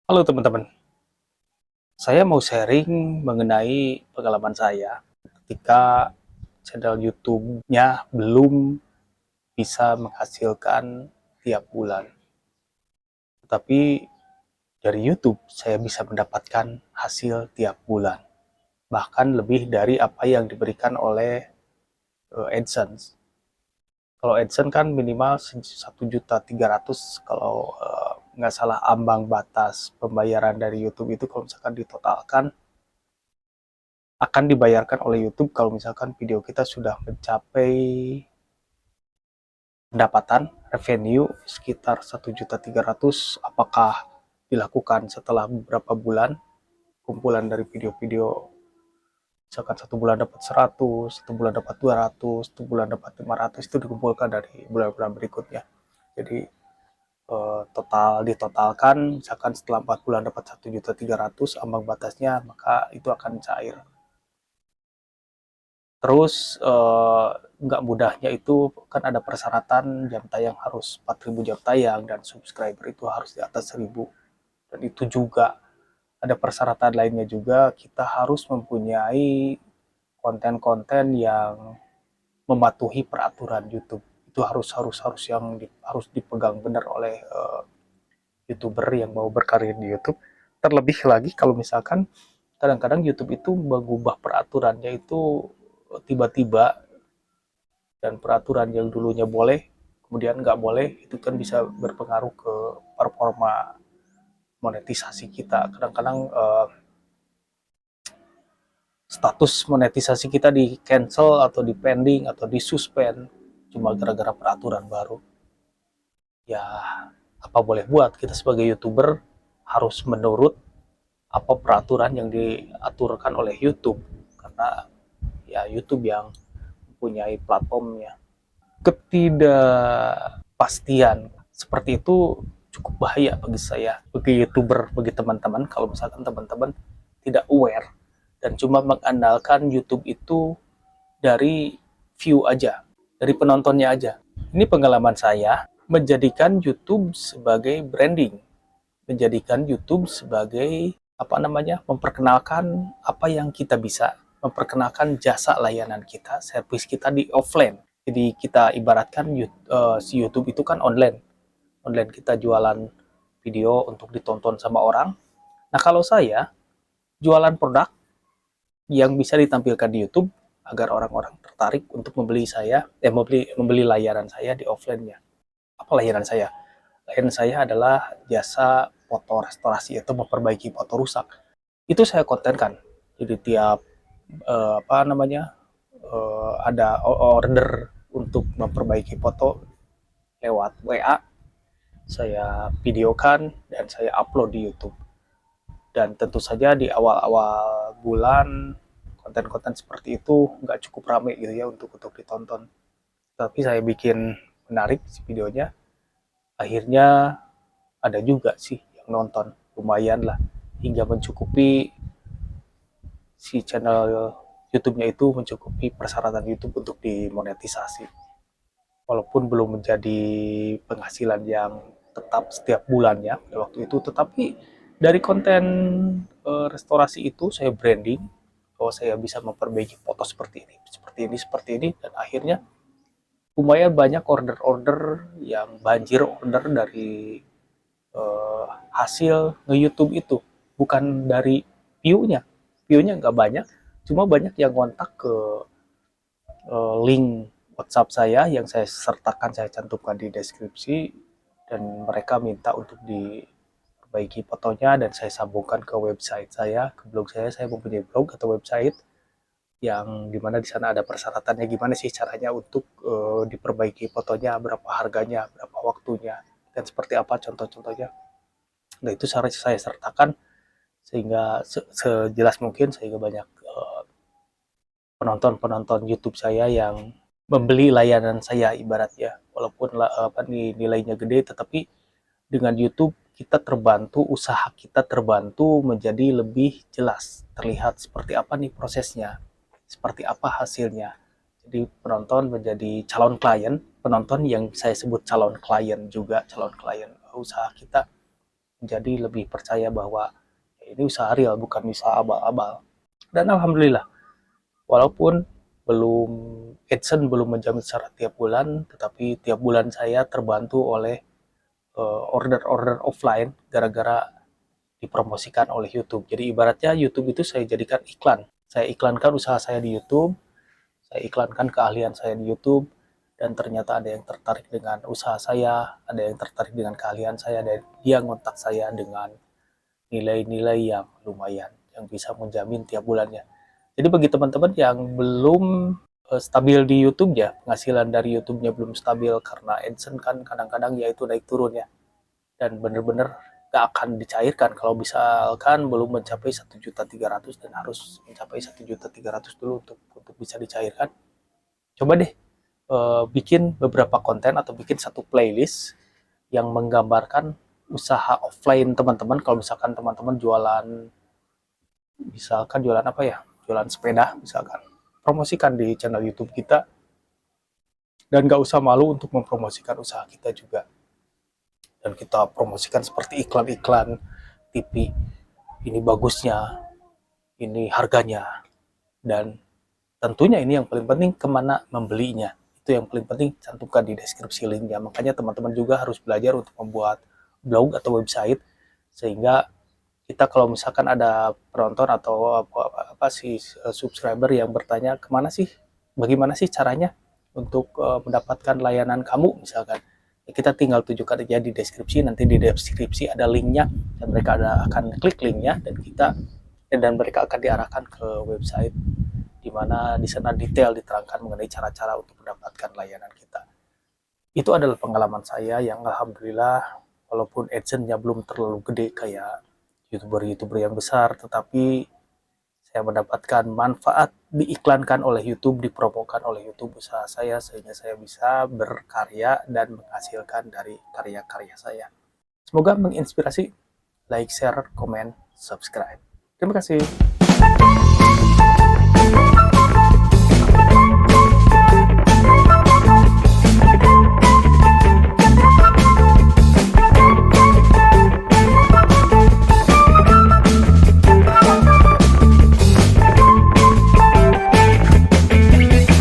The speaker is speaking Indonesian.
Halo teman-teman, saya mau sharing mengenai pengalaman saya ketika channel YouTube-nya belum bisa menghasilkan tiap bulan. Tetapi dari YouTube saya bisa mendapatkan hasil tiap bulan, bahkan lebih dari apa yang diberikan oleh AdSense. Kalau AdSense kan minimal 1.300.000 kalau nggak salah ambang batas pembayaran dari YouTube itu kalau misalkan ditotalkan akan dibayarkan oleh YouTube kalau misalkan video kita sudah mencapai pendapatan revenue sekitar 1.300.000. Apakah dilakukan setelah beberapa bulan kumpulan dari video-video, misalkan satu bulan dapat 100, satu bulan dapat 200, satu bulan dapat 500, itu dikumpulkan dari bulan-bulan berikutnya. Jadi total ditotalkan misalkan setelah 4 bulan dapat 1.300.000 ambang batasnya, maka itu akan cair. Terus nggak mudahnya itu kan ada persyaratan jam tayang harus 4.000 jam tayang dan subscriber itu harus di atas 1.000. Dan itu juga ada persyaratan lainnya juga, kita harus mempunyai konten-konten yang mematuhi peraturan YouTube. Itu harus harus harus yang harus dipegang benar oleh YouTuber yang mau berkarir di YouTube. Terlebih lagi kalau misalkan kadang-kadang YouTube itu mengubah peraturannya itu tiba-tiba, dan peraturan yang dulunya boleh kemudian nggak boleh, itu kan bisa berpengaruh ke performa monetisasi kita. Kadang-kadang status monetisasi kita di cancel atau di pending atau di suspend cuma gara-gara peraturan baru. Ya apa boleh buat, kita sebagai YouTuber harus menurut apa peraturan yang diaturkan oleh YouTube, karena ya YouTube yang mempunyai platformnya. Ketidakpastian seperti itu cukup bahaya bagi saya, bagi YouTuber, bagi teman-teman, kalau misalkan teman-teman tidak aware dan cuma mengandalkan YouTube itu dari view aja, dari penontonnya aja. Ini pengalaman saya menjadikan YouTube sebagai branding, menjadikan YouTube sebagai apa namanya, memperkenalkan apa yang kita bisa, memperkenalkan jasa layanan kita, servis kita di offline. Jadi kita ibaratkan si YouTube itu kan online, online kita jualan video untuk ditonton sama orang. Nah kalau saya jualan produk yang bisa ditampilkan di YouTube agar orang-orang tertarik untuk membeli saya, membeli layanan saya di offline-nya. Apa layanan saya? Layanan saya adalah jasa foto restorasi atau memperbaiki foto rusak. Itu saya kontenkan. Jadi tiap apa namanya, ada order untuk memperbaiki foto lewat WA, saya videokan dan saya upload di YouTube. Dan tentu saja di awal-awal bulan konten-konten seperti itu nggak cukup rame gitu ya untuk ditonton. Tapi saya bikin menarik si videonya, akhirnya ada juga sih yang nonton, lumayan lah, hingga mencukupi si channel YouTube-nya itu mencukupi persyaratan YouTube untuk dimonetisasi. Walaupun belum menjadi penghasilan yang tetap setiap bulannya pada waktu itu, tetapi dari konten restorasi itu saya branding bahwa saya bisa memperbaiki foto seperti ini, seperti ini, seperti ini, dan akhirnya lumayan banyak order-order yang banjir order dari hasil nge-YouTube itu, bukan dari view-nya. View-nya nggak banyak, cuma banyak yang kontak ke link WhatsApp saya yang saya sertakan, saya cantumkan di deskripsi, dan mereka minta untuk diperbaiki fotonya dan saya sambungkan ke website saya, ke blog saya mempunyai blog atau website yang dimana di sana ada persyaratannya gimana sih caranya untuk diperbaiki fotonya, berapa harganya, berapa waktunya, dan seperti apa contoh-contohnya. Nah itu saya sertakan sehingga sejelas mungkin, sehingga banyak penonton-penonton YouTube saya yang membeli layanan saya ibaratnya. Walaupun apa nih nilainya gede, tetapi dengan YouTube kita terbantu, usaha kita terbantu menjadi lebih jelas, terlihat seperti apa nih prosesnya, seperti apa hasilnya. Jadi penonton menjadi calon klien, penonton yang saya sebut calon klien juga, calon klien usaha kita jadi lebih percaya bahwa ini usaha real, bukan usaha abal-abal. Dan alhamdulillah, walaupun belum AdSense belum menjamin secara tiap bulan, tetapi tiap bulan saya terbantu oleh order-order offline gara-gara dipromosikan oleh YouTube. Jadi ibaratnya YouTube itu saya jadikan iklan. Saya iklankan usaha saya di YouTube, saya iklankan keahlian saya di YouTube, dan ternyata ada yang tertarik dengan usaha saya, ada yang tertarik dengan keahlian saya, dan dia ngontak saya dengan nilai-nilai yang lumayan, yang bisa menjamin tiap bulannya. Jadi bagi teman-teman yang belum stabil di YouTube ya, penghasilan dari YouTube-nya belum stabil karena AdSense kan kadang-kadang ya itu naik turun ya, dan bener-bener gak akan dicairkan kalau misalkan belum mencapai 1.300.000 dan harus mencapai 1.300.000 dulu untuk bisa dicairkan. Coba deh bikin beberapa konten atau bikin satu playlist yang menggambarkan usaha offline teman-teman. Kalau misalkan teman-teman jualan apa ya, jualan sepeda misalkan, promosikan di channel YouTube kita, dan gak usah malu untuk mempromosikan usaha kita juga, dan kita promosikan seperti iklan-iklan TV, ini bagusnya, ini harganya, dan tentunya ini yang paling penting kemana membelinya. Itu yang paling penting, cantumkan di deskripsi linknya. Makanya teman-teman juga harus belajar untuk membuat blog atau website, sehingga kita kalau misalkan ada penonton atau apa sih subscriber yang bertanya kemana sih, bagaimana sih caranya untuk mendapatkan layanan kamu misalkan, ya kita tinggal tunjukkan aja di deskripsi, nanti di deskripsi ada linknya, dan mereka akan klik linknya, dan mereka akan diarahkan ke website di mana di sana detail diterangkan mengenai cara-cara untuk mendapatkan layanan kita. Itu adalah pengalaman saya yang alhamdulillah, walaupun AdSense-nya belum terlalu gede kayak YouTuber-YouTuber yang besar, tetapi saya mendapatkan manfaat, diiklankan oleh YouTube, dipromokan oleh YouTube usaha saya, sehingga saya bisa berkarya dan menghasilkan dari karya-karya saya. Semoga menginspirasi. Like, share, komen, subscribe. Terima kasih.